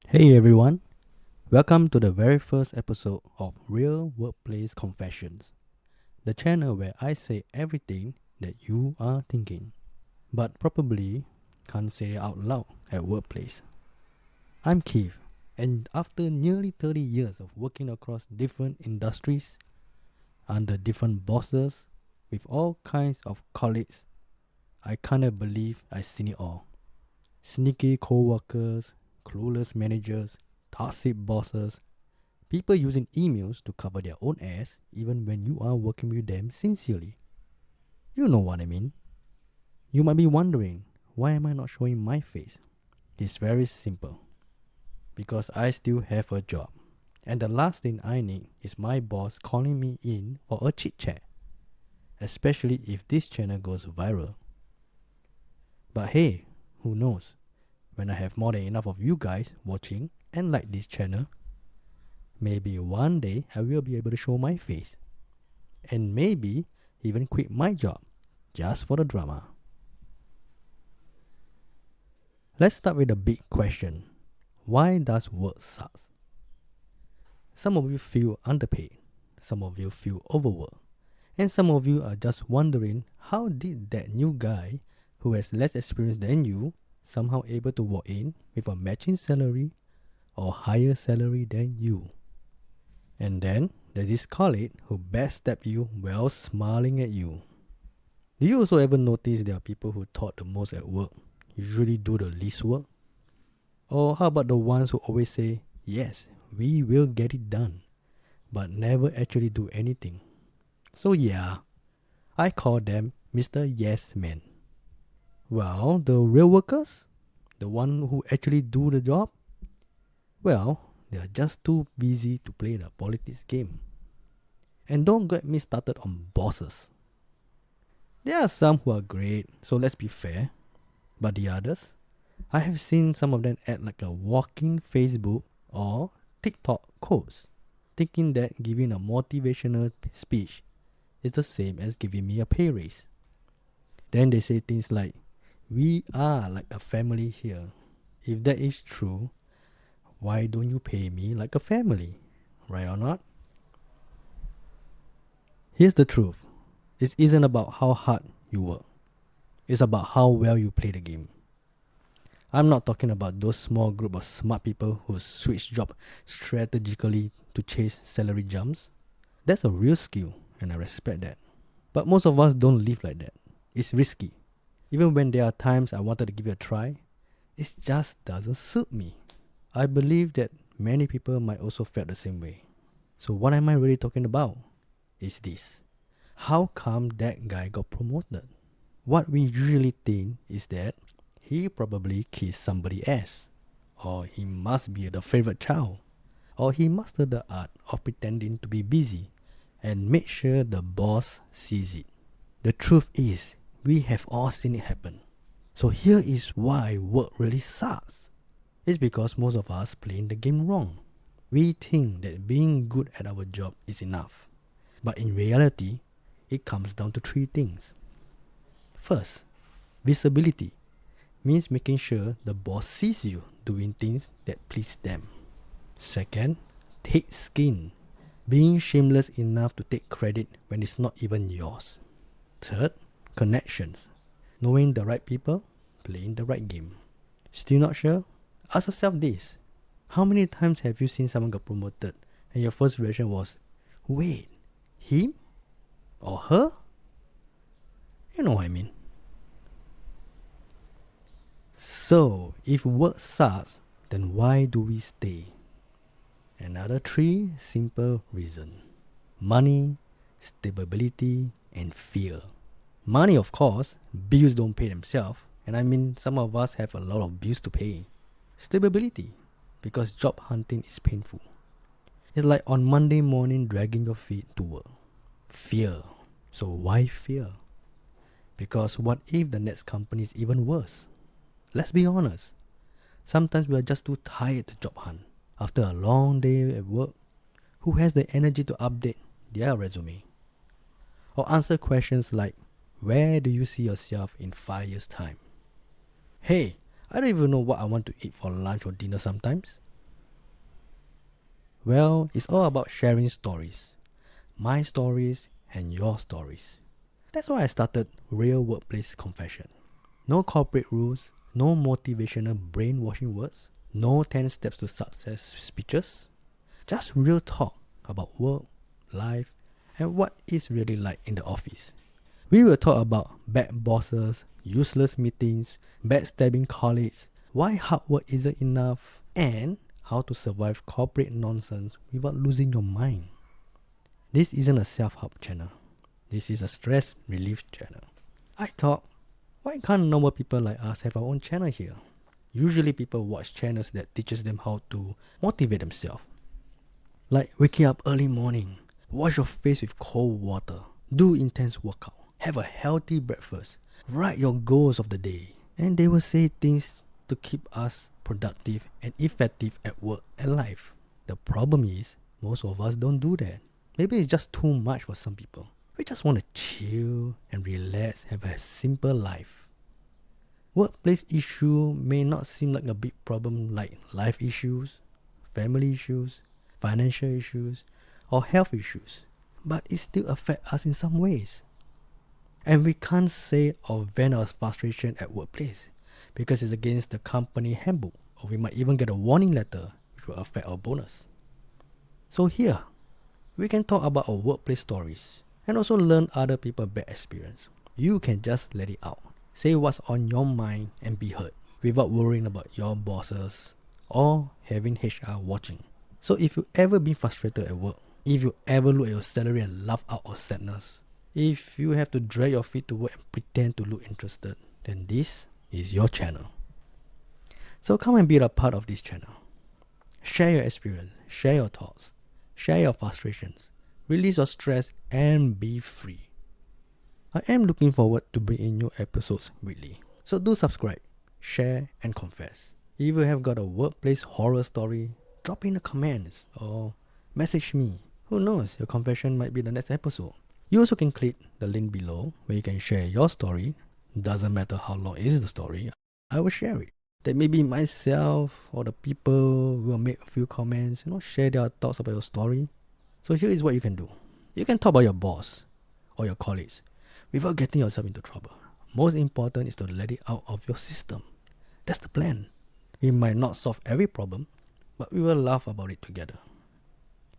Hey everyone, welcome to the very first episode of Real Workplace Confessions, the channel where I say everything that you are thinking, but probably can't say it out loud at workplace. I'm Keith, and after nearly 30 years of working across different industries, under different bosses, with all kinds of colleagues, I kinda believe I've seen it all. Sneaky co-workers, clueless managers, toxic bosses, people using emails to cover their own ass even when you are working with them sincerely. You know what I mean. You might be wondering, why am I not showing my face? It's very simple. Because I still have a job. And the last thing I need is my boss calling me in for a chit chat. Especially if this channel goes viral. But hey, who knows? When I have more than enough of you guys watching and like this channel, maybe one day I will be able to show my face. And maybe even quit my job just for the drama. Let's start with the big question. Why does work suck? Some of you feel underpaid, some of you feel overworked, and some of you are just wondering how did that new guy who has less experience than you somehow able to walk in with a matching salary or higher salary than you. And then there's this colleague who backstab you while smiling at you. Do you also ever notice there are people who talk the most at work usually do the least work? Or how about the ones who always say, yes, we will get it done, but never actually do anything? So yeah, I call them Mr. Yes Man. Well, the real workers, the one who actually do the job, well, they are just too busy to play the politics game. And don't get me started on bosses. There are some who are great, so let's be fair. But the others, I have seen some of them act like a walking Facebook or TikTok quotes, thinking that giving a motivational speech is the same as giving me a pay raise. Then they say things like, we are like a family here. If that is true, why don't you pay me like a family? Right or not? Here's the truth. It isn't about how hard you work. It's about how well you play the game. I'm not talking about those small group of smart people who switch job strategically to chase salary jumps. That's a real skill and I respect that. But most of us don't live like that. It's risky. Even when there are times I wanted to give it a try, it just doesn't suit me. I believe that many people might also feel the same way. So what am I really talking about? Is this. How come that guy got promoted? What we usually think is that he probably kissed somebody's ass, or he must be the favorite child, or he mastered the art of pretending to be busy and make sure the boss sees it. The truth is, we have all seen it happen. So here is why work really sucks. It's because most of us playing the game wrong. We think that being good at our job is enough. But in reality, it comes down to three things. First, visibility means making sure the boss sees you doing things that please them. Second, thick skin, being shameless enough to take credit when it's not even yours. Third, connections, knowing the right people, playing the right game. Still not sure? Ask yourself this. How many times have you seen someone get promoted and your first reaction was, wait, him? Or her? You know what I mean. So, if work sucks, then why do we stay? Another three simple reasons. Money, stability, and fear. Money, of course, bills don't pay themselves, and I mean some of us have a lot of bills to pay. Stability, because job hunting is painful. It's like on Monday morning dragging your feet to work. Fear. So why fear? Because what if the next company is even worse? Let's be honest. Sometimes we are just too tired to job hunt. After a long day at work, who has the energy to update their resume? Or answer questions like, where do you see yourself in 5 years' time? Hey, I don't even know what I want to eat for lunch or dinner sometimes. Well, it's all about sharing stories. My stories and your stories. That's why I started Real Workplace Confession. No corporate rules, no motivational brainwashing words, no 10 steps to success speeches. Just real talk about work, life, and what it's really like in the office. We will talk about bad bosses, useless meetings, backstabbing colleagues, why hard work isn't enough, and how to survive corporate nonsense without losing your mind. This isn't a self-help channel. This is a stress relief channel. I thought, why can't normal people like us have our own channel here? Usually people watch channels that teaches them how to motivate themselves. Like waking up early morning, wash your face with cold water, do intense workout, have a healthy breakfast, write your goals of the day, and they will say things to keep us productive and effective at work and life. The problem is, most of us don't do that. Maybe it's just too much for some people. We just want to chill and relax, have a simple life. Workplace issue may not seem like a big problem like life issues, family issues, financial issues, or health issues, but it still affects us in some ways. And we can't say or vent our frustration at workplace because it's against the company handbook, or we might even get a warning letter which will affect our bonus. So here, we can talk about our workplace stories and also learn other people's bad experience. You can just let it out. Say what's on your mind and be heard without worrying about your bosses or having HR watching. So if you ever been frustrated at work, if you ever look at your salary and laugh out of sadness, if you have to drag your feet to work and pretend to look interested, then this is your channel. So come and be a part of this channel. Share your experience, share your thoughts, share your frustrations, release your stress, and be free. I am looking forward to bringing new episodes weekly. So do subscribe, share, and confess. If you have got a workplace horror story, drop in the comments or message me. Who knows, your confession might be the next episode. You also can click the link below where you can share your story. Doesn't matter how long is the story, I will share it. That maybe myself or the people will make a few comments, share their thoughts about your story. So here is what you can do. You can talk about your boss or your colleagues without getting yourself into trouble. Most important is to let it out of your system. That's the plan. We might not solve every problem, but we will laugh about it together.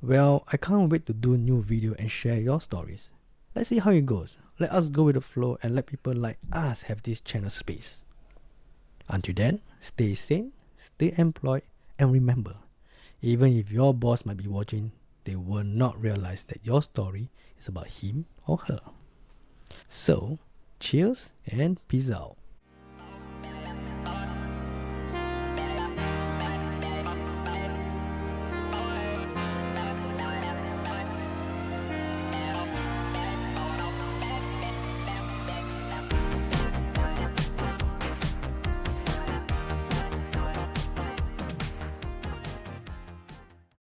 Well, I can't wait to do new video and share your stories. Let's see how it goes. Let us go with the flow and let people like us have this channel space. Until then, stay sane, stay employed, and remember, even if your boss might be watching, they will not realize that your story is about him or her. So, cheers and peace out.